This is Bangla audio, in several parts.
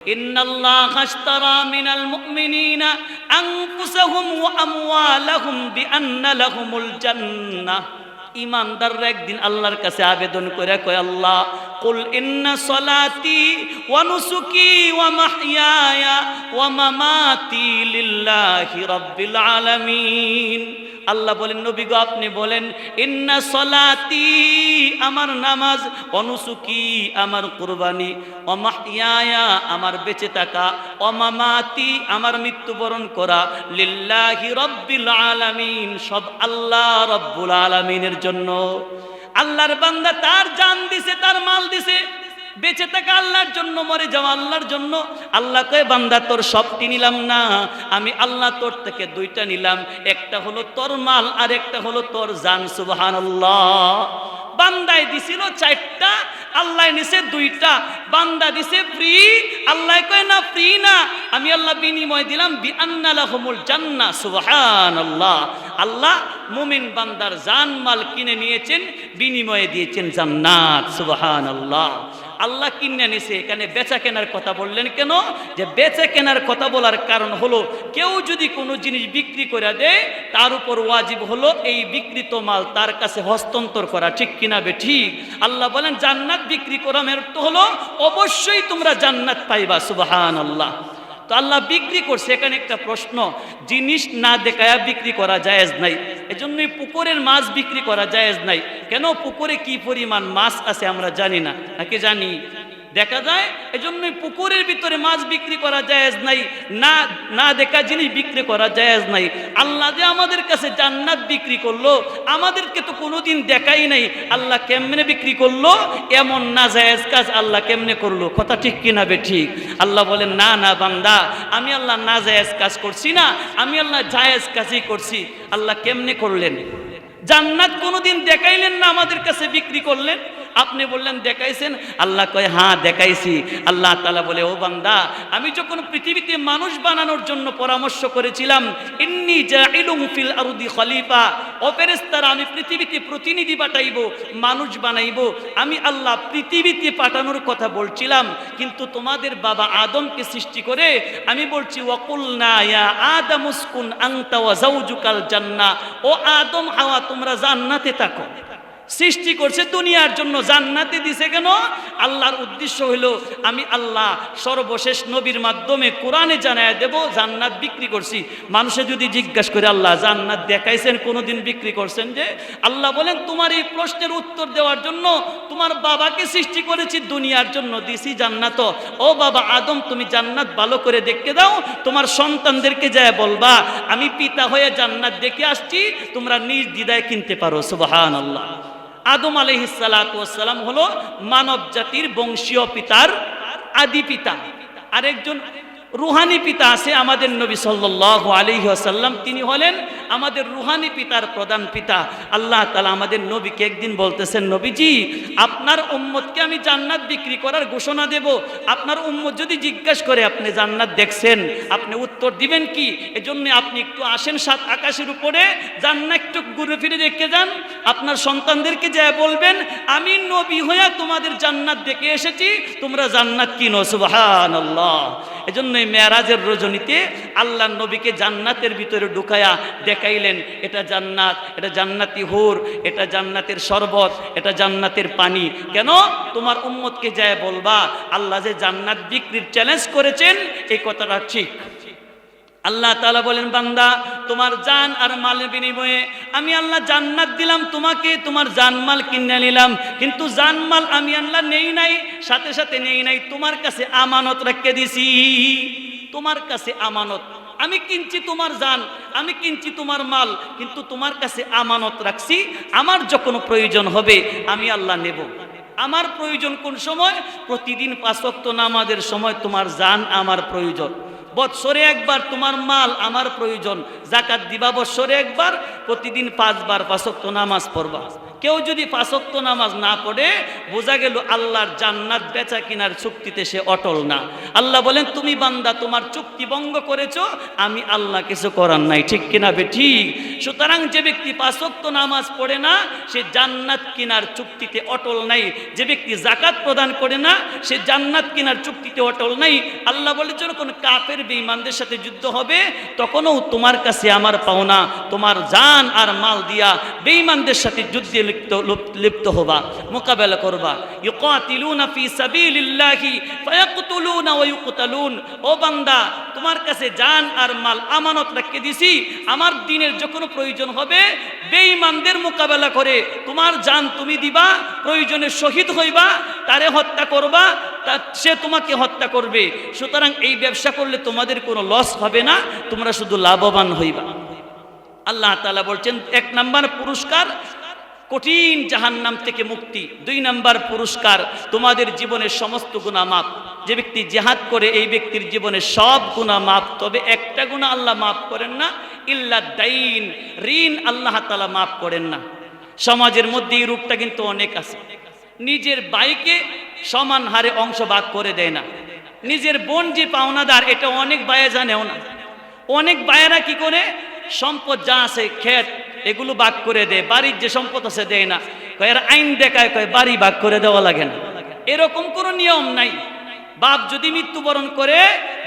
ইন্নাল্লাহা আশতারা মিনাল মুমিনিনা আনফুসাহুম ওয়া আমওয়ালাহুম বিআন্না লাহুমুল জান্নাহ। ইমানদাররা একদিন আল্লাহর কাছে আবেদন করে কয়, আল্লাহ কুল ইন্না সলাতি ওয়া নুসুকি ওয়া মাহইয়ায়া ওয়া মামাতি লিল্লাহি রাব্বিল আলামিন। আল্লাহ বলেন, নবী গো আপনি বলেন, ইন্না সলাতি আমার নামাজ, অনুসুকি আমার কুরবানি, ও মাহইয়ায়া আমার বেঁচে থাকা, ও মামাতি আমার মৃত্যুবরণ করা, লিল্লাহি রাব্বিল আলামিন সব আল্লাহ রাব্বুল আলামিনের জন্য। আল্লাহর বান্দা তার জান দিছে, তার মাল দিছে, বেঁচে থাকা আল্লাহর জন্য, মরে যাওয়া আল্লাহর জন্য। আল্লাহ কয়, বান্দা তোর সবটি নিলাম না, আমি আল্লাহ তোর থেকে দুইটা নিলাম, একটা হলো তোর মাল আর একটা হলো তোর জান। সুবহানাল্লাহ। বান্দায় দিছিল চারটা, আল্লাহ নিছে দুইটা। বান্দা দিছে ফ্রি, আল্লাহ কয় না ফ্রি না, আমি আল্লাহ বিনিময় দিলাম বিআন্না লাহুমুল জান্নাহ। সুবহানাল্লাহ। আল্লাহ মুমিন বান্দার জান মাল কিনে নিয়েছেন, বিনিময়ে দিয়েছেন জান্নাত। সুবহানাল্লাহ। আল্লাহ কিনে নিছে। এখানে বেচা কেনার কথা বললেন কেন? যে বেচা কেনার কথা বলার কারণ হলো, কেউ যদি কোনো জিনিস বিক্রি করে দেয়, তার উপর ওয়াজিব হলো এই বিক্রিত মাল তার কাছে হস্তান্তর করা। ঠিক কিনা বে ঠিক? আল্লাহ বলেন জান্নাত বিক্রি করা এর তো হলো অবশ্যই তোমরা জান্নাত পাইবা। সুবহানাল্লাহ। তো আল্লাহ বিক্রি করছে। এখানে একটা প্রশ্ন, জিনিস না দেখায়া বিক্রি করা জায়েজ নাই, এজন্যই পুকুরের মাছ বিক্রি করা জায়েজ নাই। কেন? পুকুরে কি পরিমাণ মাছ আছে আমরা জানি না, নাকি জানি? দেখা যায়, এজন্যই পুকুরের ভিতরে মাছ বিক্রি করা জায়েজ নাই, না দেখা জিনিস বিক্রি করা জায়েজ নাই। আল্লাহ যে আমাদের কাছে জান্নাত বিক্রি করলো, আমাদেরকে তো কোনোদিন দেখাই নাই, আল্লাহ কেমনে বিক্রি করলো? এমন না জায়েজ কাজ আল্লাহ কেমনে করলো? কথা ঠিক কিনা বে ঠিক? আল্লাহ বলেন, না না বান্দা, আমি আল্লাহ না জায়েজ কাজ করছি না, আমি আল্লাহ জায়েজ কাজই করছি। আল্লাহ কেমনে করলেন? জান্নাত কোনোদিন দেখাইলেন না, আমাদের কাছে বিক্রি করলেন। আপনি বললেন দেখাইছেন, আল্লাহ কয় হ্যাঁ দেখাইছি। আল্লাহ তাআলা বলে, ও বান্দা, আমি যখন পৃথিবীতে মানুষ বানানোর জন্য পরামর্শ করেছিলাম, ইন্নী জাইলুম ফিল আরদি খলিফা, ও ফেরেশতারা আমি পৃথিবীতে প্রতিনিধি পাঠাইবো, মানুষ বানাইবো, আমি আল্লাহ পৃথিবীতে পাঠানোর কথা বলছিলাম। কিন্তু তোমাদের বাবা আদমকে সৃষ্টি করে আমি বলছি, ওয়াকুলনা ইয়া আদম উসকুন আনতা ওয়া যাওজুকাল জান্নাহ, ও আদম হাওয়া তোমরা জান্নাতে থাকো। সৃষ্টি করছে দুনিয়ার জন্য, জান্নাতে দিছে কেন? আল্লাহর উদ্দেশ্য হলো, আমি আল্লাহ সর্বশেষ নবীর মাধ্যমে কোরআনে জানায় দেব জান্নাত বিক্রি করছি। মানুষে যদি জিজ্ঞাসা করে, আল্লাহ জান্নাত দেখাইছেন, কোনোদিন বিক্রি করছেন যে? আল্লাহ বলেন, তোমার এই প্রশ্নের উত্তর দেওয়ার জন্য তোমার বাবাকে সৃষ্টি করেছি, দুনিয়ার জন্য দিছি জান্নাত। ও বাবা আদম, তুমি জান্নাত ভালো করে দেখে দাও, তোমার সন্তানদেরকে যায় বলবা আমি পিতা হয়ে জান্নাত দেখে আসছি, তোমরা নিজ দ্বিধায় কিনতে পারো। সুবহানাল্লাহ। আদম আলাইহিস সালাতু ওয়াস সালাম হলো মানব জাতির বংশীয় পিতার আদি পিতা। আরেকজন রুহানি পিতা আছে আমাদের নবী সাল্লাল্লাহু আলাইহি ওয়াসাল্লাম, তিনি হলেন আমাদের রুহানি পিতার প্রধান পিতা। আল্লাহ তাআলা আমাদের নবীকে একদিন বলতেছেন, নবীজি আপনার উম্মতকে আমি জান্নাত বিক্রি করার ঘোষণা দেব, আপনার উম্মত যদি জিজ্ঞাসা করে আপনি জান্নাত দেখছেন, আপনি উত্তর দিবেন কি? এজন্য আপনি একটু আসেন সাত আকাশের উপরে, জান্নাত একটু ঘুরে ফিরে দেখে যান, আপনার সন্তানদেরকে যা বলবেন আমি নবী হইয়া তোমাদের জান্নাত দেখে এসেছি, তোমরা জান্নাত কিনো। সুবহানাল্লাহ। এজন্য মেরাজের রজনীতে আল্লাহ নবীকে জান্নাতের ভিতরে ঢুকায়া দেখাইলেন, এটা জান্নাত, এটা জান্নাতি হুর, এটা জান্নাতের শরবত, এটা জান্নাতের পানি। কেন? তোমার উম্মতকে যায় বলবা আল্লাহ যে জান্নাত বিক্রির চ্যালেঞ্জ করেছেন, এই কথাটা ঠিক। আল্লাহ তাআলা বলেন, বান্দা তোমার জান আর মালের বিনিময়ে আমি আল্লাহ জান্নাত দিলাম তোমাকে, তোমার জান মাল কিনে নিলাম, কিন্তু জান মাল আমি আল্লাহ নেই নাই, সাথে সাথে নেই নাই, তোমার কাছে আমানত রেখে দিছি। তোমার কাছে আমানত, আমি কিনছি তোমার জান, আমি কিনছি তোমার মাল, কিন্তু তোমার কাছে আমানত রাখছি, আমার যখন প্রয়োজন হবে আমি আল্লাহ নেব। আমার প্রয়োজন কোন সময়? প্রতিদিন 5 ওয়াক্ত নামাজের সময় তোমার জান আমার প্রয়োজন, বৎসরে একবার তোমার মাল আমার প্রয়োজন, যাকাত দিবা বৎসরে একবার, প্রতিদিন 5 বার 5 ওয়াক্ত নামাজ পড়বা। কেউ যদি 5 ওয়াক্ত নামাজ না পড়ে, বোঝা গেল আল্লাহর জান্নাত বেচা কিনার চুক্তিতে সে অটল না। আল্লাহ বলেন, তুমি বান্দা তোমার চুক্তি ভঙ্গ করেছো, আমি আল্লাহ কিছু করার নাই, ঠিক কিনা ঠিক। সুতরাং যে ব্যক্তি 5 ওয়াক্ত নামাজ পড়ে না, সে জান্নাত কিনার চুক্তিতে অটল নাই। যে ব্যক্তি যাকাত প্রদান করে না, সে জান্নাত কিনার চুক্তিতে অটল নাই। আল্লাহ বলে, যখন কাফের বেঈমানদের সাথে যুদ্ধ হবে, তখনও তোমার কাছে আমার পাওনা, তোমার জান আর মাল দিয়া বেঈমানদের সাথে যুদ্ধে লিপ্ত হবা, মোকাবেলা করবা। ইউকাতিলুনা ফি সাবিলিল্লাহি ফায়াকতুলুনা ওয়া ইউকতালুন। ও বান্দা, তোমার কাছে জান আর মাল আমানত রেখে দিছি, আমার দ্বীনের যখন প্রয়োজন হবে বেঈমানদের মোকাবেলা করে তোমার জান তুমি দিবা, প্রয়োজনে শহীদ হইবা, তারে হত্যা করবা, সে তোমাকে হত্যা করবে। সুতরাং এই ব্যবসা করলে তোমাদের কোনো লস হবে না, তোমরা শুধু লাভবান হইবা। আল্লাহ তাআলা বলছেন, 1 নাম্বার পুরস্কার কঠিন জাহান্নাম থেকে মুক্তি। 2 নাম্বার পুরস্কার তোমাদের জীবনের সমস্ত গুনাহ মাফ। যে ব্যক্তি জিহাদ করে এই ব্যক্তির জীবনে সব গুনাহ মাফ, তবে একটা গুনাহ আল্লাহ মাফ করেন না, ইল্লা দাইন, ঋণ আল্লাহ তাআলা মাফ করেন না। সমাজের মধ্যে এই রূপটা কিন্তু অনেক আছে। নিজের ভাইকে সমান হারে অংশ ভাগ করে দেয় না। নিজের বোন যে পাওনাদার, এটা অনেক ভাইয়া জানেও না। অনেক ভাইয়েরা কি করে, সম্পদ যা আছে ক্ষেত এগুলো ভাগ করে দেয়, বাড়ির যে সম্পদ আছে দেয় না। কয় এরা আইন দেখায়, কয় বাড়ি ভাগ করে দেওয়া লাগে না। এরকম কোনো নিয়ম নাই। বাপ যদি মৃত্যুবরণ করে,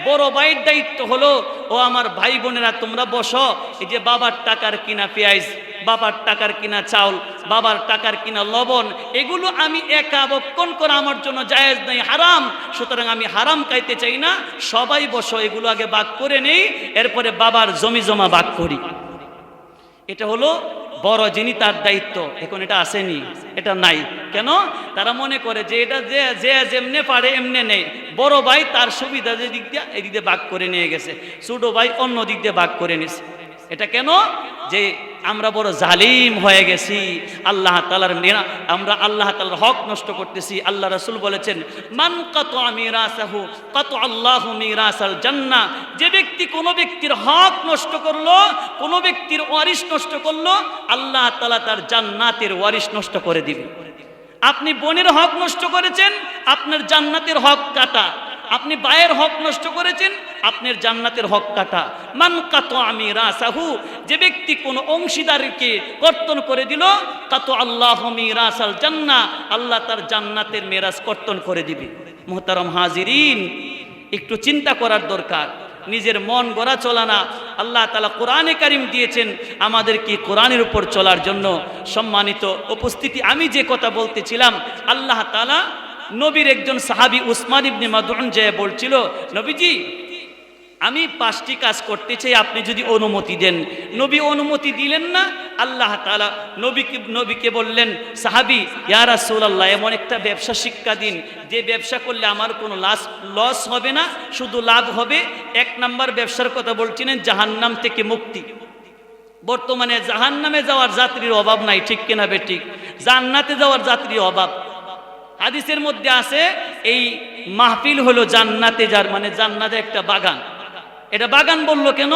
বড় ভাইয়ের দায়িত্ব হলো, ও আমার ভাই বোনেরা তোমরা বসো, এই যে বাবার টাকার কিনা পেঁয়াজ, বাবার টাকার কিনা চাউল, বাবার টাকার কিনা লবণ, এগুলো আমি একা ভক্ষণ করা আমার জন্য জায়েজ নাই, হারাম। সুতরাং আমি হারাম খাইতে চাই না, সবাই বসো, এগুলো আগে ভাগ করে নেই, এরপরে বাবার জমি জমা ভাগ করি। এটা হলো বড় যিনি, তার দায়িত্ব। এখন এটা আসেনি, এটা নাই। কেন? তারা মনে করে যে এটা যে যেমনে পারে এমনে নেই। বড় ভাই তার সুবিধা যে দিক দিয়ে এই দিক দিয়ে ভাগ করে নিয়ে গেছে, ছোট ভাই অন্য দিক দিয়ে ভাগ করে নিয়েছে। এটা কেন? যে আমরা বড় জালিম হয়ে গেছি, আল্লাহ তাআলার আমরা আল্লাহ তাআলার হক নষ্ট করতেছি। আল্লাহ রাসূল বলেছেন, মান কাতা মিরাসাহু কাতা আল্লাহু মিরাসাল জান্নাহ। যে ব্যক্তি কোনো ব্যক্তির হক নষ্ট করলো, কোনো ব্যক্তির ওয়ারিশ নষ্ট করলো, আল্লাহ তাআলা তার জান্নাতের ওয়ারিশ নষ্ট করে দিবে। আপনি বোনের হক নষ্ট করেছেন, আপনার জান্নাতের হক কাটা। আপনি ভাইয়ের হক নষ্ট করেছেন, আপনার জান্নাতের হক কাটা। মান কাতা মিরাসাহু, যে ব্যক্তি কোন অংশীদারকে কর্তন করে দিল, কাতা আল্লাহু মিরাসাল জান্নাহ, আল্লাহ তার জান্নাতের মিরাস কর্তন করে দিবে। মুহতারাম হাজিরিন, একটু চিন্তা করার দরকার। নিজের মন গড়া চলা না। আল্লাহ তাআলা কোরআনে কারীম দিয়েছেন আমাদেরকে কোরআনের উপর চলার জন্য। সম্মানিত উপস্থিতি, আমি যে কথা বলতেছিলাম, আল্লাহ তাআলা নবীর একজন সাহাবী উসমান ইবনে মাদউন যে বলছিল, নবীজি আমি 5টি কাজ করতে চাই, আপনি যদি অনুমতি দেন। নবী অনুমতি দিলেন না। আল্লাহ তাআলা নবীকে বললেন, সাহাবী ইয়া রাসূলুল্লাহ, এমন একটা ব্যবসা শিক্ষা দিন যে ব্যবসা করলে আমার কোনো লস হবে না, শুধু লাভ হবে। 1 নাম্বার ব্যবসার কথা বলছিলেন জাহান্নাম থেকে মুক্তি। বর্তমানে জাহান্নামে যাওয়ার যাত্রীর অভাব নাই, ঠিক কিনা বেঠিক? জান্নাতে যাওয়ার যাত্রীর অভাব। হাদিসের মধ্যে আছে, এই মাহফিল হলো জান্নাতে যার, মানে জান্নাতে একটা বাগান। এটা বাগান বললো কেন?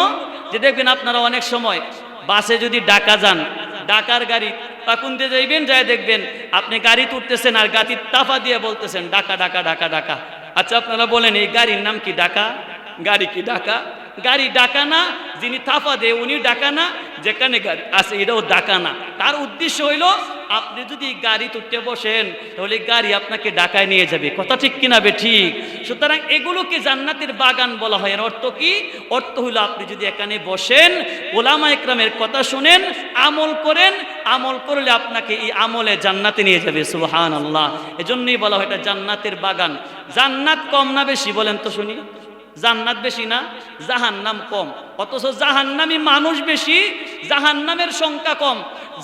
যে দেখবেন আপনারা অনেক সময় বাসে যদি ঢাকা যান, ঢাকার গাড়ি পাকুনতে যাইবেন, যায় দেখবেন আপনি গাড়ি তুলতেছেন আর গাড়ির তাফা দিয়ে বলতেছেন ঢাকা ঢাকা ঢাকা ঢাকা। আচ্ছা আপনারা বলেন, এই গাড়ির নাম কি ঢাকা? গাড়ি কি ঢাকা? গাড়ি ঢাকা না, যিনি তাফা দেয় উনি ঢাকা না, যেখানে গাড়ি আছে এটাও ঢাকা না। তার উদ্দেশ্য হইল, আপনি যদি গাড়ি তুলতে বসেন তাহলে গাড়ি আপনাকে ঢাকায় নিয়ে যাবে। কথা ঠিক কিনা ঠিক? সুতরাং এগুলোকে জান্নাতের বাগান বলা হয়। এর অর্থ কি? অর্থ হইল, আপনি যদি এখানে বসেন, ওলামা ইকরামের কথা শুনেন, আমল করেন, আমল করলে আপনাকে এই আমলে জান্নাতে নিয়ে যাবে। সুবহানাল্লাহ। এজন্যই বলা হয় এটা জান্নাতের বাগান। জান্নাত কম না বেশি বলেন তো শুনি? জান্নাত বেশি না, জাহান্নাম কম। অথচ জাহান্নামী মানুষ বেশি, জাহান্নামের সংখ্যা কম।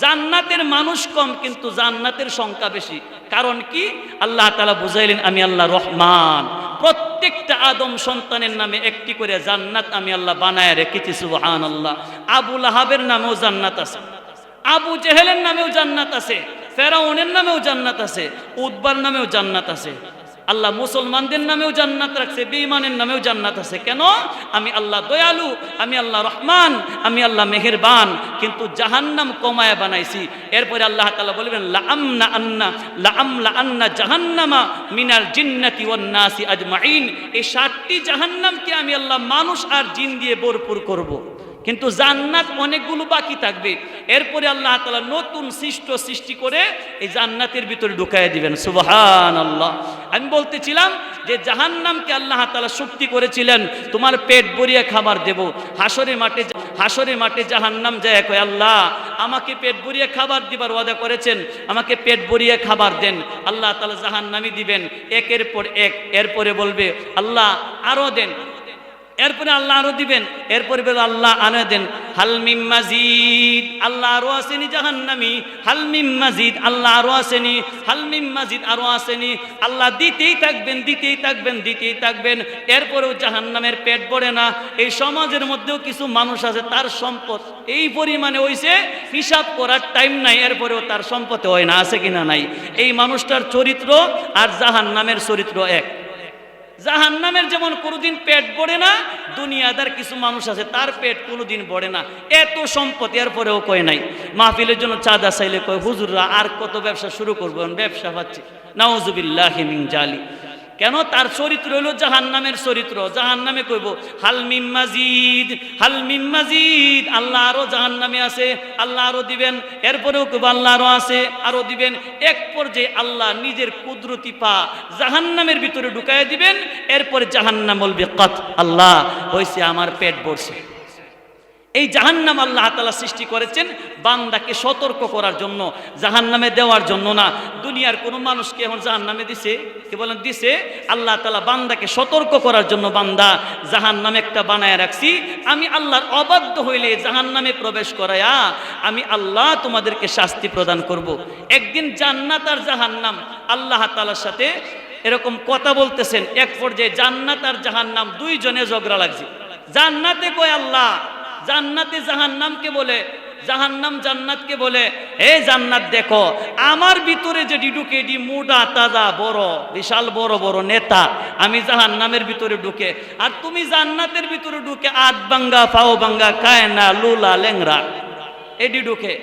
জান্নাতের মানুষ কম, কিন্তু জান্নাতের সংখ্যা বেশি। কারণ কি? আল্লাহ তাআলা বুঝাইলেন, আমি আল্লাহ রহমান, প্রত্যেকটা আদম সন্তানের নামে একটি করে জান্নাত আমি আল্লাহ বানায় রেখেছি। সুবহানাল্লাহ। আবু লাহাবের নামেও জান্নাত আছে, আবু জেহেলের নামেও জান্নাত আছে, ফেরাউনের নামেও জান্নাত আছে, উতবার নামেও জান্নাত আছে। আল্লাহ মুসলমানদের নামেও জান্নাত রাখছে, বেঈমানের নামেও জান্নাত আছে। কেন? আমি আল্লাহ দয়ালু, আমি আল্লাহ রহমান, আমি আল্লাহ মেহেরবান, কিন্তু জাহান্নাম কমায়া বানাইছি। এরপরে আল্লাহ তাআলা বলবেন লাআমলা আন্না জাহান্নামা মিনাল জিন্নাতি ওয়ান নাসি আজমাইন। এই 7টি জাহান্নামকে আমি আল্লাহ মানুষ আর জিন দিয়ে ভরপুর করব। কিন্তু জান্নাত অনেকগুলো বাকি থাকবে। এরপরে আল্লাহ তাআলা নতুন সৃষ্টি করে এই জান্নাতের ভিতরে ঢুকায় দিবেন। সুবহানাল্লাহ। আমি বলতেছিলাম যে জাহান্নামকে আল্লাহ তাআলা শক্তি করেছিলেন, তোমার পেট ভরিয়ে খাবার দেব। হাসরের মাঠে জাহান্নাম যায় কয়, আল্লাহ আমাকে পেট ভরিয়ে খাবার দিবার ওয়াদা করেছেন, আমাকে পেট ভরিয়ে খাবার দেন। আল্লাহ তাআলা জাহান্নামী দিবেন একের পর এক। এরপরে বলবে আল্লাহ আরো দেন। এরপরে আল্লাহ আরো দিবেন। এরপরে আল্লাহ আনে দেন। হালমিম মাজিদ, আল্লাহ আরো আসেনি জাহান্নামী। হালমিম মাজিদ, আল্লাহ আরো আসেনি। হালমিম মাজিদ, আরো আসেনি। আল্লাহ দিতেই থাকবেন। এরপরেও জাহান্নামের পেট ভরে না। এই সমাজের মধ্যেও কিছু মানুষ আছে, তার সম্পদ এই পরিমাণে হইছে হিসাব করার টাইম নাই, এরপরেও তার সম্পদে হয় না। আছে কিনা নাই? এই মানুষটার চরিত্র আর জাহান্নামের চরিত্র এক। জাহান্নামের যেমন কোনোদিন পেট ভরে না, দুনিয়াদার কিছু মানুষ আছে তার পেট কোনোদিন ভরে না। এত সম্পদ, এরপরেও কয় নাই। মাহফিলের জন্য চাঁদা চাইলে কয় হুজুররা আর কত ব্যবসা শুরু করবো, ব্যবসা পাচ্ছি। নাউজুবিল্লাহি মিন জালি। কেন? তার চরিত্র হলো জাহান্নামের চরিত্র। জাহান্নামে কইব হালমিম মাজিদ, হালমিম মাজিদ, আল্লাহ আরো জাহান্নামে আছে, আল্লাহ আরো দিবেন। এরপরেও কইব আল্লাহ আরো আছে, আরো দিবেন। এক পর্যায়ে আল্লাহ নিজের কুদরতি পা জাহান্নামের ভিতরে ঢুকায় দিবেন। এরপরে জাহান্নাম বলবে কত, আল্লাহ হইছে আমার পেট ভরছে। এই জাহান্নাম আল্লাহ তাআলা সৃষ্টি করেছেন বান্দাকে সতর্ক করার জন্য, জাহান্নামে দেওয়ার জন্য না। দুনিয়ার কোনো মানুষকে এখন জাহান্নামে দিছে? কে বলেন দিছে? আল্লাহ তাআলা বান্দাকে সতর্ক করার জন্য বান্দা জাহান্নামে একটা বানায় রাখছি। আমি আল্লাহর অবাধ্য হইলে জাহান্নামে প্রবেশ করায়া আমি আল্লাহ তোমাদেরকে শাস্তি প্রদান করব। একদিন জান্নাত আর জাহান্নাম আল্লাহ তাআলার সাথে এরকম কথা বলতেছেন। এক পর্যায়ে জান্নাত আর জাহান্নাম দুইজনে ঝগড়া লাগছে। জান্নাতে কয় আল্লাহ, জান্নাতে জাহান্নামকে বলে, জাহান্নাম জান্নাতকে বলে, হে জান্নাত দেখো আমার ভিতরে যে ঢুকে এটি মোটা তাজা বড় বিশাল বড় বড় নেতা, আমি জাহান্নামের ভিতরে ঢুকে, আর তুমি জান্নাতের ভিতরে ঢুকে আট ভাঙ্গা পাও ভাঙ্গা কায়না লুলা লেংরা এটি ঢুকে।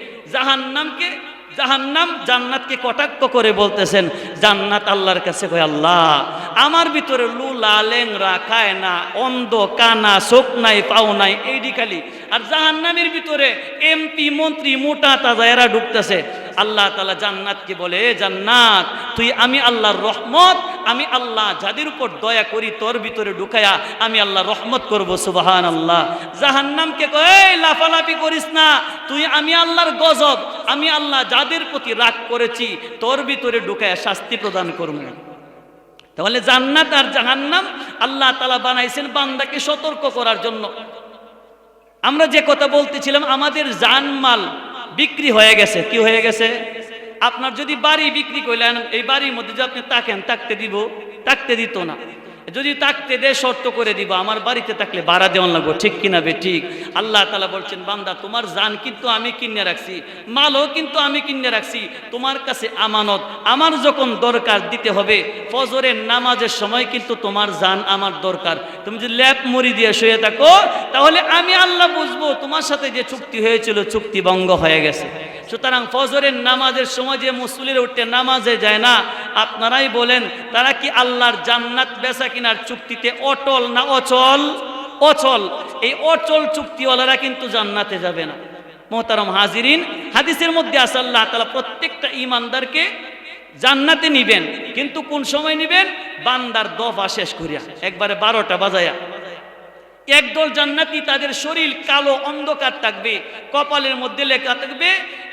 জাহান্নাম জান্নাতকে কটাক্ষ করে বলতেছেন, জান্নাত আল্লাহর কাছে কয় আল্লাহ আমার ভিতরে লুলা লেংরা কায়না অন্ধ কানা চোখ নাই পাও নাই এইডি খালি, আর জাহান্নামের ভিতরে এমপি মন্ত্রী মোটা তাজা এরা ঢুকতেছে। আল্লাহ তাআলা জান্নাতকে বলে, জান্নাত তুই আমি আল্লাহর রহমত, আমি আল্লাহ যাদের উপর দয়া করি তোর ভিতরে ঢুকায়া আমি আল্লাহ রহমত করব। সুবহানাল্লাহ। জাহান্নামকে কয় লাফালাফি করিস না, তুই আমি আল্লাহর গজব, আমি আল্লাহ যাদের প্রতি রাগ করেছি তোর ভিতরে ঢুকায়া শাস্তি প্রদান করব। তাহলে জান্নাত আর জাহান্নাম আল্লাহ তাআলা বানাইছেন বান্দাকে সতর্ক করার জন্য। আমরা যে কথা বলতেছিলাম, আমাদের জানমাল বিক্রি হয়ে গেছে। কি হয়ে গেছে? আপনার যদি বাড়ি বিক্রি করলেন, এই বাড়ির মধ্যে যদি আপনি থাকেন, থাকতে দিত না। যদি থাকতে দে শর্ত করে দিব, আমার বাড়িতে থাকলে ভাড়া দেওয়া লাগবে, ঠিক কিনা বে ঠিক? আল্লাহ তাআলা বলছেন, বান্দা তোমার জান কিন্তু আমি কিনে রাখছি, মালও কিন্তু আমি কিনে রাখছি, তোমার কাছে আমানত। আমার যখন দরকার দিতে হবে, ফজরের নামাজের সময় কিন্তু তোমার জান আমার দরকার। তুমি যদি ল্যাপ মুড়ি দিয়ে শুয়ে থাকো, তাহলে আমি আল্লাহ বুঝবো তোমার সাথে যে চুক্তি হয়েছিল চুক্তি ভঙ্গ হয়ে গেছে। সুতরাং ফজরের নামাজের সময় যে মুসল্লির উঠতে নামাজে যায় না, আপনারাই বলেন তারা কি আল্লাহর জান্নাত বেচা কিনার চুক্তিতে অটল না অচল? অচল। এই অচল চুক্তিওয়ালারা কিন্তু জান্নাতে যাবে না। মোহতারম হাজিরিন, হাদিসের মধ্যে আছে আল্লাহ তাআলা প্রত্যেকটা ঈমানদারকে জান্নাতে নিবেন, কিন্তু কোন সময় নিবেন? বান্দার দফা শেষ করিয়া, একবারে 12টা বাজায়া। একদল জান্নাতি তাদের শরীর কালো অন্ধকার থাকবে, কপালের মধ্যে লেখা থাকবে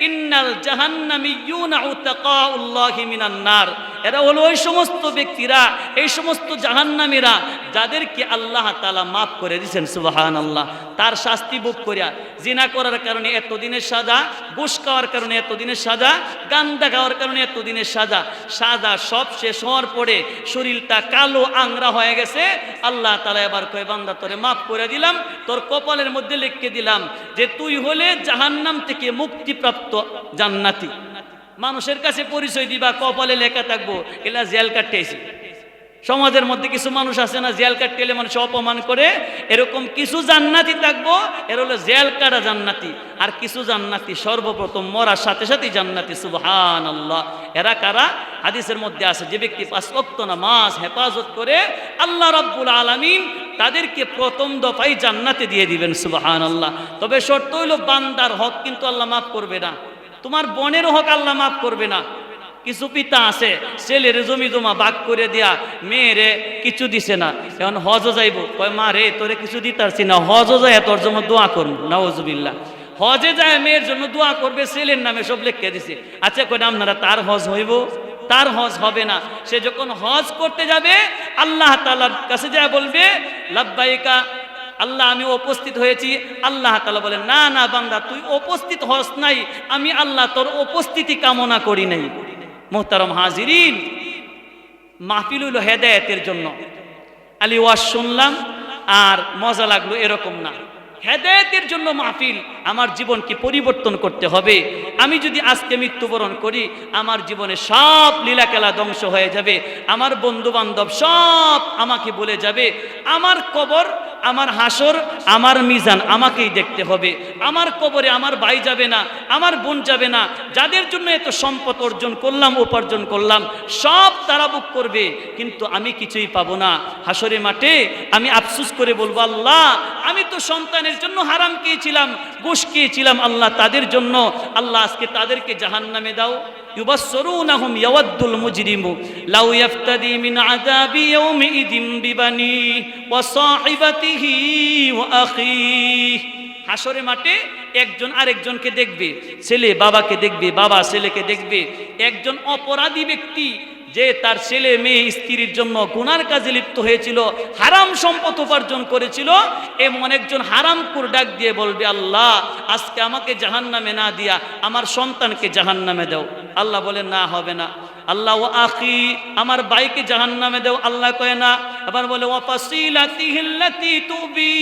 ইন্নাল জাহান্নামিয়ুনা উতাকাউল্লাহি মিনান নার। এরা হলো ওই সমস্ত ব্যক্তিরা, এই সমস্ত জাহান্নামীরা যাদেরকে আল্লাহ তাআলা মাফ করে দিয়েছেন। সুবহানাল্লাহ। তার শাস্তি ভোগ করিয়া, জিনা করার কারণে এতদিনের সাজা, ঘুষ খাওয়ার কারণে এতদিনের সাজা, গান্দা খাওয়ার কারণে এতদিনের সাজা, সাজা সব শেষ হওয়ার পরে শরীরটা কালো আংরা হয়ে গেছে। আল্লাহ তাআলা এবার কয়, বান্দা তোরে মাফ করে দিলাম, তোর কপালের মধ্যে লিখে দিলাম যে তুই হলে জাহান্নাম থেকে মুক্তিপ্রাপ্ত জান্নাতি। মানুষের কাছে পরিচয় দিবা, কপালে লেখা থাকবো এলা জেল কাটতেছি, সমাজের মধ্যে কিছু মানুষ আছে না, জেল কাটলে মানুষ অপমান করে, এরকম কিছু জান্নাতি থাকবো, এর হলো জেল কাটা জান্নাতি। আর কিছু জান্নাতি সর্বপ্রথম মরার সাথে সাথেই জান্নাতি। সুবহানাল্লাহ। এরা কারা? হাদিসের মধ্যে আছে, যে ব্যক্তি 5 ওয়াক্ত নামাজ হেফাজত করে আল্লাহ রাব্বুল আলামিন তাদেরকে প্রথম দফায় জান্নাতে দিয়ে দিবেন। সুবহানাল্লাহ। তবে শর্ত হইল বান্দার হক কিন্তু আল্লাহ মাফ করবে না, তোমার বোনের হক আল্লাহ মাফ করবে না। কিছু পিতা আছে ছেলের জমি জমা ভাগ করে দিয়া মেয়েরে কিছু দিছে না, এখন হজও যাইব, কয় মা রে তোরে কিছু দিতারছি না, হজও যায় তোর জন্য দোয়া করবো। নাউজুবিল্লাহ। হজে যায় মেয়ের জন্য দোয়া করবে, ছেলের নামে সব লিখে দিছে। আচ্ছা কয় আপনারা তার হজ হইব? তার হজ হবে না। সে যখন হজ করতে যাবে আল্লাহ তাআলার কাছে যায় বলবে লাব্বাইকা আল্লাহ আমি উপস্থিত হয়েছি। আল্লাহ তাআলা বলেন না না বান্দা তুই উপস্থিত হস নাই, আমি আল্লাহ তোর উপস্থিতি কামনা করি নাই। মুহতারাম হাজিরিন, মাহফিল হইল হেদায়েতের জন্য। আলী ওয়াজ শুনলাম আর মজা লাগলো এরকম না, হেদায়েতের জন্য মাহফিল। আমার জীবনকে পরিবর্তন করতে হবে। আমি যদি আজকে মৃত্যুবরণ করি আমার জীবনে সব লীলাখেলা ধ্বংস হয়ে যাবে, আমার বন্ধু বান্ধব সব আমাকে বলে যাবে, আমার কবর, আমার হাসর, আমার মিজান আমাকেই দেখতে হবে। আমার কবরে আমার ভাই যাবে না, আমার বোন যাবে না, যাদের জন্য এত সম্পদ অর্জন করলাম, উপার্জন করলাম, সব তারা ভোগ করবে, কিন্তু আমি কিছুই পাবো না। হাসরে মাঠে আমি আফসোস করে বলবো আল্লাহ আমি তো সন্তানের জন্য হারাম খেয়েছিলাম, ঘুষ খেয়েছিলাম, আল্লাহ তাদের জন্য, আল্লাহ আজকে তাদেরকে জাহান্নামে দাও। ইউবাসসিরুনাহুম ইয়াওয়াদ্দুল মুজরিমু লাউ ইয়াফতাদি মিন আযাবি ইয়াউমিইযিন বিবানি ওয়া সাহিবাতিহি ওয়া আখিহি। হাসরে মাঠে একজন আরেকজনকে দেখবে, ছেলে বাবাকে দেখবে, বাবা ছেলেকে দেখবে। একজন অপরাধী ব্যক্তি যে তার ছেলে মেয়ে স্ত্রীর জন্য গুনার কাজে লিপ্ত হয়েছিল, হারাম সম্পদ উপার্জন করেছিল, এমন একজন হারামখোর ডাক দিয়ে বলবে আল্লাহ আজকে আমাকে জাহান্নামে না দিয়া আমার সন্তানকে জাহান্নামে দাও। আল্লাহ বলেন না হবে না। আল্লাহ ও আখি আমার ভাইকে জাহান্নামে দাও, আল্লাহ কয় না। আবার বলে ওয়া ফাসিলাতিহিল্লাতি তুবি,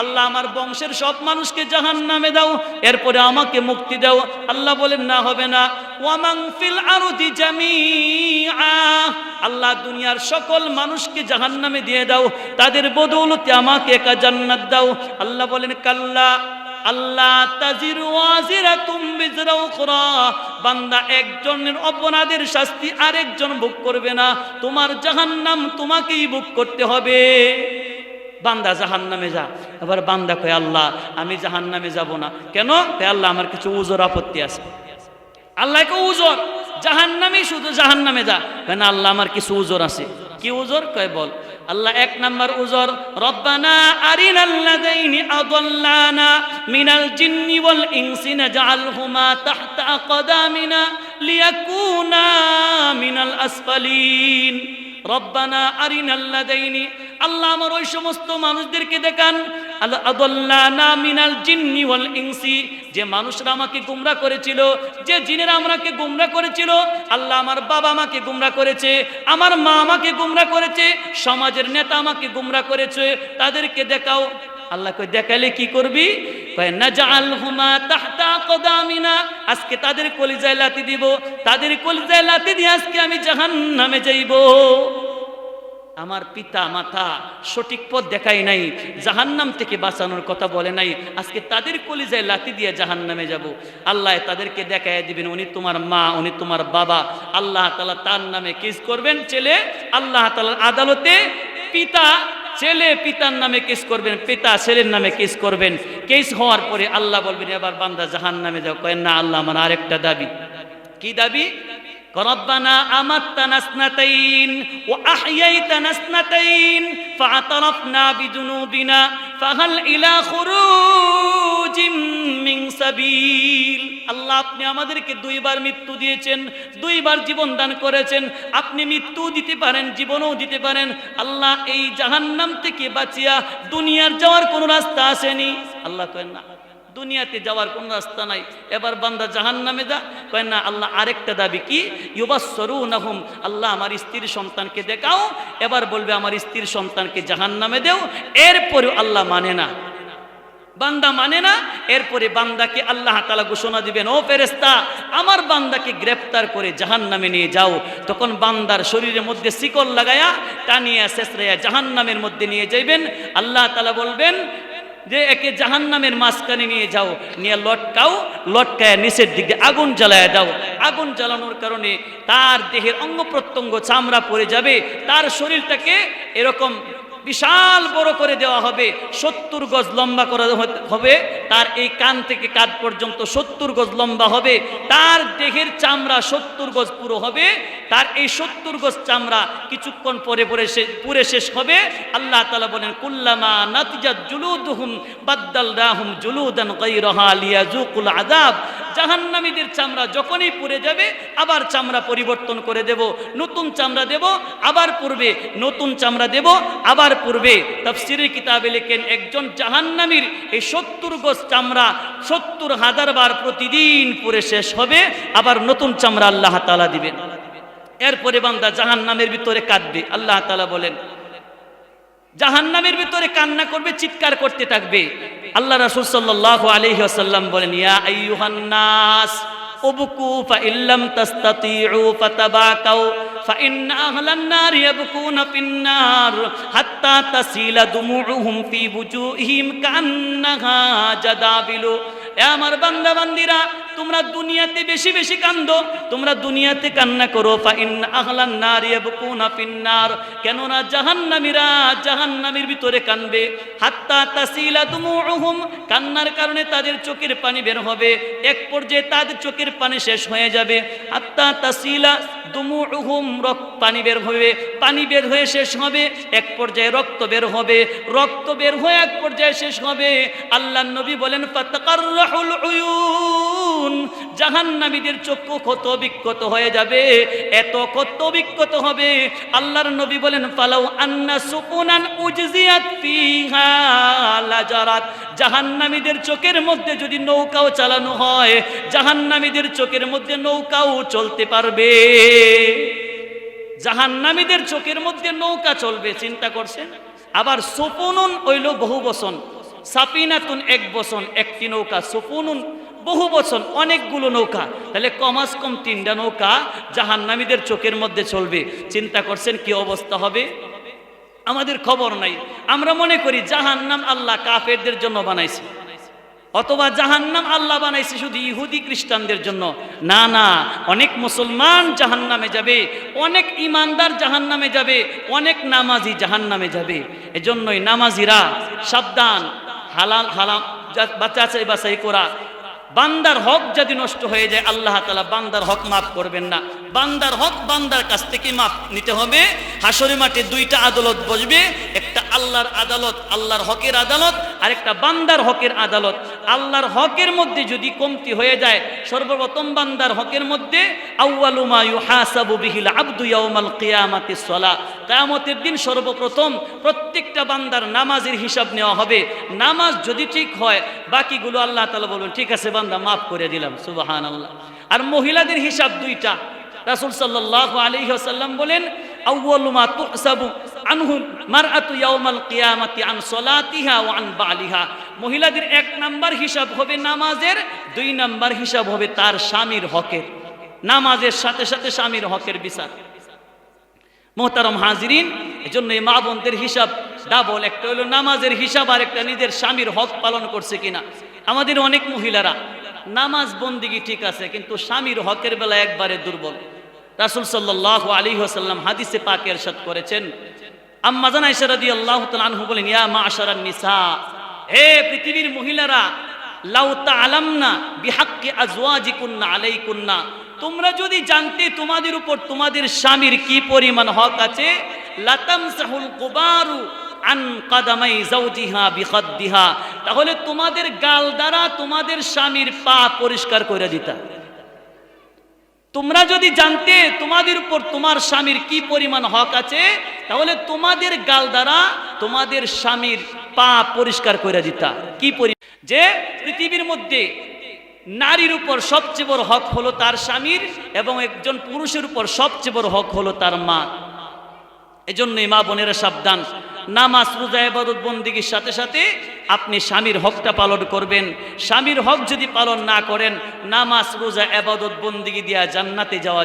আল্লাহ আমার বংশের সব মানুষকে জাহান্নামে দাও, এরপরে আমাকে মুক্তি দাও। আল্লাহ বলেন না হবে না। ওয়া মান ফিল আরদি জামিআ, আল্লাহ দুনিয়ার সকল মানুষকে জাহান্নামে দিয়ে দাও, তাদের বদৌলতে আমাকে একা জান্নাত দাও। আল্লাহ বলেন কাল্লা আল্লাহ তাজিরু ওয়াজিরাতুম বিজরা উখরা, বান্দা একজনের অপরাধের শাস্তি আরেকজন ভোগ করবে না, তোমার জাহান্নাম তোমাকেই ভোগ করতে হবে। বান্দা জাহান্নামে যা। এবার বান্দা কয় আল্লাহ আমি জাহান্নামে যাব না কেন? কয় আল্লাহ আমার কিছু উজর আপত্তি আছে। আল্লাহ কয় উজর? জাহান্নামে শুধু জাহান্নামে যা। কেন? আল্লাহ আমার কিছু উজর আছে। কি উজর? কয় বল। আল্লাহ এক নাম্বার উজর রব্বানা আরিনাল্লাযাইনি আদাল্লানা মিনাল জিন্নি ওয়াল ইনসি নাজআলহুমা তাহতা আকদামিনা লিয়াকুনা মিনাল আসফালিন। রব্বানা আরিনাল্লাযাইনি, আল্লাহ আমার ওই সমস্ত মানুষদেরকে দেখান আদাল্লানা মিনাল জিন্নি ওয়াল ইনসি, যে মানুষরা আমাকে গুমরাহ করেছিল, যে জিনেরা আমাকে গুমরাহ করেছিল। আল্লাহ আমার বাবা আমাকে গুমরাহ করেছে, আমার মা আমাকে গুমরাহ করেছে, সমাজের নেতা আমাকে গুমরাহ করেছে, তাদেরকে দেখাও। আল্লাহ কই দেখালে কি করবি? কয় নাজআলহুমা তাহতা আকদামিনা, আজকে তাদের কলিজায় লাথি দিব, তাদের কলিজায় লাথি দিয়ে আজকে আমি জাহান্নামে যাইব। আমার পিতা মাতা সঠিক পথ দেখাই নাই, জাহান্নাম থেকে বাঁচানোর কথা বলে নাই, আজকে তাদের কলিজায় লাথি দিয়ে জাহান্নামে যাব। আল্লাহ তাদেরকে দেখায় দিবেন উনি তোমার মা, উনি তোমার বাবা। আল্লাহ তাআলা তার নামে কেস করবেন ছেলে, আল্লাহ তাআলার আদালতে পিতা ছেলে পিতার নামে কেস করবেন, পিতা ছেলের নামে কেস করবেন। কেস হওয়ার পরে আল্লাহ বলবেন এবার বান্দা জাহান্নামে যাও। কয় না আল্লাহ আমার আরেকটা দাবি। কি দাবি? রব্বানা আমাত্তানা ইসনাতাইন ওয়া আহইয়াইতানা ইসনাতাইন ফাআতারাফনা বিযুনুবিনা ফাহাল ইলা খুরুজিম মিন সাবিল। আল্লাহ আপনি আমাদেরকে দুইবার মৃত্যু দিয়েছেন, দুইবার জীবন দান করেছেন, আপনি মৃত্যু দিতে পারেন, জীবনও দিতে পারেন। আল্লাহ এই জাহান্নাম থেকে বাঁচিয়া দুনিয়ার যাওয়ার কোনো রাস্তা আসেনি। আল্লাহ কয় না দুনিয়াতে যাওয়ার কোন রাস্তা নাই, এবার বান্দা জাহান্নামে যা। কয় না আল্লাহ আরেকটা দাবি। কি? ইউবাসসিরুনাহুম, আল্লাহ আমার স্ত্রীর সন্তানকে দেখাও। এবার বলবে আমার স্ত্রীর সন্তানকে জাহান্নামে দেও। এরপরেও আল্লাহ মানে না। বান্দা মানে না, এরপরে বান্দাকে আল্লাহ তাআলা ঘোষণা দিবেন, ও ফেরেশতা আমার বান্দাকে গ্রেফতার করে জাহান্নামে নিয়ে যাও। তখন বান্দার শরীরের মধ্যে শিকল লাগায়া টানিয়া শেষরাইয়া জাহান্নামের মধ্যে নিয়ে যাইবেন। আল্লাহ তাআলা বলবেন যে একে জাহান্নামের মাঝখানে নিয়ে যাও, নিয়ে লটকাও, লটকায় নিচের দিকে আগুন জ্বালায় দাও। আগুন জ্বালানোর কারণে তার দেহের অঙ্গ প্রত্যঙ্গ চামড়া পড়ে যাবে, তার শরীরটাকে এরকম বিশাল বড় করে দেওয়া হবে, 70 গজ লম্বা করা হবে, তার এই কান থেকে কাঁধ পর্যন্ত 70 গজ লম্বা হবে, তার দেহের চামড়া 70 গজ পুরো হবে, তার এই 70 গজ চামড়া কিছুক্ষণ পরে পুরে শেষ হবে। আল্লাহ তাআলা বলেন কুল্লামা নাতিজাত জুলুদুহুম বাদদালনাহুম জুলুদান গায়রাহা লিয়াযুকুল আযাব। জাহান্নামীদের চামড়া যখনই পুড়ে যাবে আবার চামড়া পরিবর্তন করে দেব, নতুন চামড়া দেব, আবার পুড়বে, নতুন চামড়া দেব, আবার পুড়বে। তাফসীরের কিতাবে লেখেন একজন জাহান্নামীর এই 70 গজ চামড়া 70,000 বার প্রতিদিন পুড়ে শেষ হবে, আবার নতুন চামড়া আল্লাহ তাআলা দিবেন। এরপরে বান্দা জাহান্নামের ভিতরে কাঁদবে। আল্লাহ তাআলা বলেন জাহান্নামের ভিতরে কান্না করবে, চিৎকার করতে থাকবে। আল্লাহ রাসূল সাল্লাল্লাহু আলাইহি ওয়াসাল্লাম বলেন ইয়া আইয়ুহান নাস উবকু ফাইল্লাম তাস্তাতিউ ফাতাবাকাউ ফাইন্না আহলান নার ইয়াবকুনা ফিন্নার হাত্তা তাসিলা দুমুউহুম ফি বুজুহিম কান্নাহা জাদাবিলু। এ আমার বান্দা বান্দিরা, তোমরা দুনিয়াতে বেশি বেশি কান্দো, তোমরা দুনিয়াতে কান্না করো। ফাইন্না আহলান নার ইয়াবকুনা ফিন্নার, কেননা জাহান্নামীরা জাহান্নামের ভিতরে কানবে। হাত্তা তাসিলা দুমুউহুম, কান্নার কারণে তাদের চোখের পানি বের হবে, এক পর্যায়ে তাদের চোখের পানি শেষ হয়ে যাবে। হাত্তা তাসিলা দুমুউহুম, পানি বের হবে, পানি বের হয়ে শেষ হবে, এক পর্যায়ে রক্ত বের হবে, রক্ত বের হয়ে এক পর্যায়ে শেষ হবে। আল্লাহর নবী বলেন ফাতাকাররাহুল উয়ুন, জাহান্নামীদের চক্ষু ক্ষত বিক্ষত হয়ে যাবে, এত ক্ষত বিক্ষত হবে। আল্লাহর নবী বলেন ফালাউ আন্না সুকুনান উজজিয়াত ফিহা লাজারাত, জাহান্নামীদের চোখের মধ্যে যদি নৌকাও চালানো হয়, জাহান্নামীদের চোখের মধ্যে নৌকাও চলতে পারবে। জাহান্নামীদের চোখের মধ্যে নৌকা চলবে, চিন্তা করছেন? আবার সুপুনুন হইল বহু বচন, সাফিনাতুন এক বচন, একটি নৌকা, সুপুনুন বহু বচন, অনেকগুলো নৌকা, তাহলে কমাস কম 3টা নৌকা জাহান্নামীদের চোখের মধ্যে চলবে। চিন্তা করছেন কি অবস্থা হবে? আমাদের খবর নাই, আমরা মনে করি জাহান্নাম আল্লাহ কাফেরদের জন্য বানাইছে, অথবা জাহান্নাম আল্লাহ বানাইছে শুধু ইহুদি খ্রিস্টানদের জন্য। না না, অনেক মুসলমান জাহান্নামে যাবে, অনেক ইমানদার জাহান্নামে যাবে, অনেক নামাজি জাহান্নামে যাবে। এজন্যই নামাজিরা সাবধান, হালাল হারাম বাছাই করা। বান্দার হক যদি নষ্ট হয়ে যায় আল্লাহ তাআলা বান্দার হক মাফ করবেন না। বান্দার হক বান্দার কাছ থেকে মাফ নিতে হবে। হাসরের মাঠে 2টা আদালত বসবে, একটা আল্লাহর আদালত, আল্লাহর হকের আদালত, আর একটা বান্দার হকের আদালত। আল্লাহর হকের মধ্যে যদি কমতি হয়ে যায়, সর্বপ্রথম বান্দার হকের মধ্যে আউয়ালু মা ইউহাসাবু বিহিল আবদু ইয়াউমাল কিয়ামাতিস সালাহ, কিয়ামতের দিন সর্বপ্রথম প্রত্যেকটা বান্দার নামাজের হিসাব নেওয়া হবে। নামাজ যদি ঠিক হয় বাকিগুলো আল্লাহ তাআলা বলবেন ঠিক আছে বান্দা মাফ করে দিলাম, সুবহানাল্লাহ। আর মহিলাদের হিসাব 2টা। রাসূল সাল্লাল্লাহু আলাইহি ওয়াসাল্লাম বলেন আউয়ালু মা তুহসাবু আনহু মারআতু ইয়াউমাল কিয়ামাতি আন সালাতিহা ওয়া আন বালিহা। মহিলাদের 1 নাম্বার হিসাব হবে নামাজের, 2 নাম্বার হিসাব হবে তার স্বামীর হকের। নামাজের সাথে সাথে স্বামীর হকের বিচার। মোহতারম হাজিরিন, এজন্য এই মা বোনদের হিসাব ডাবল, একটা হলো নামাজের হিসাব আর একটা নিজের স্বামীর হক পালন করছে কিনা। আমাদের অনেক মহিলারা নামাজ বন্দিগি ঠিক আছে, কিন্তু স্বামীর হকের বেলা একবারে দুর্বল। রাসূল সাল্লাল্লাহু আলাইহি ওয়াসাল্লাম হাদিসে পাকে ইরশাদ করেছেন, আম্মা জান আয়েশা রাদিয়াল্লাহু তাআলা আনহা বলেন ইয়া মা'শারান নিসা, হে পৃথিবীর মহিলারা, লাউ তা'লামনা বিহাক্কি আজওয়াজিকুন্না আলাইকুন্না, তোমরা যদি জানতে তোমাদের উপর তোমাদের স্বামীর কি পরিমাণ হক আছে, লাতামসাহুল কুবারু আন কাদামাই যাওজিহা বিখাদ্দিহা, তাহলে তোমাদের গাল দ্বারা তোমাদের স্বামীর পা পরিষ্কার করে দিতা। তোমরা যদি জানতে তোমাদের উপর তোমার স্বামীর কি পরিমাণ হক আছে, তাহলে তোমাদের গাল দ্বারা তোমাদের স্বামীর পা পরিষ্কার করে দিতা। কি যে পৃথিবীর মধ্যে নারীর উপর সবচেয়ে বড় হক হলো তার স্বামীর, এবং একজন পুরুষের উপর সবচেয়ে বড় হক হলো তার মা। এজন্যই মা বোনেরা সাবধান, নামাজ রোজা ইবাদত বন্দেগীর সাথে সাথে আপনি স্বামীর হকটা পালন করবেন। স্বামীর হক যদি পালন না করেন, নামাজ রোজা ইবাদত বন্দেগী দিয়া জান্নাতে যাওয়া যাবে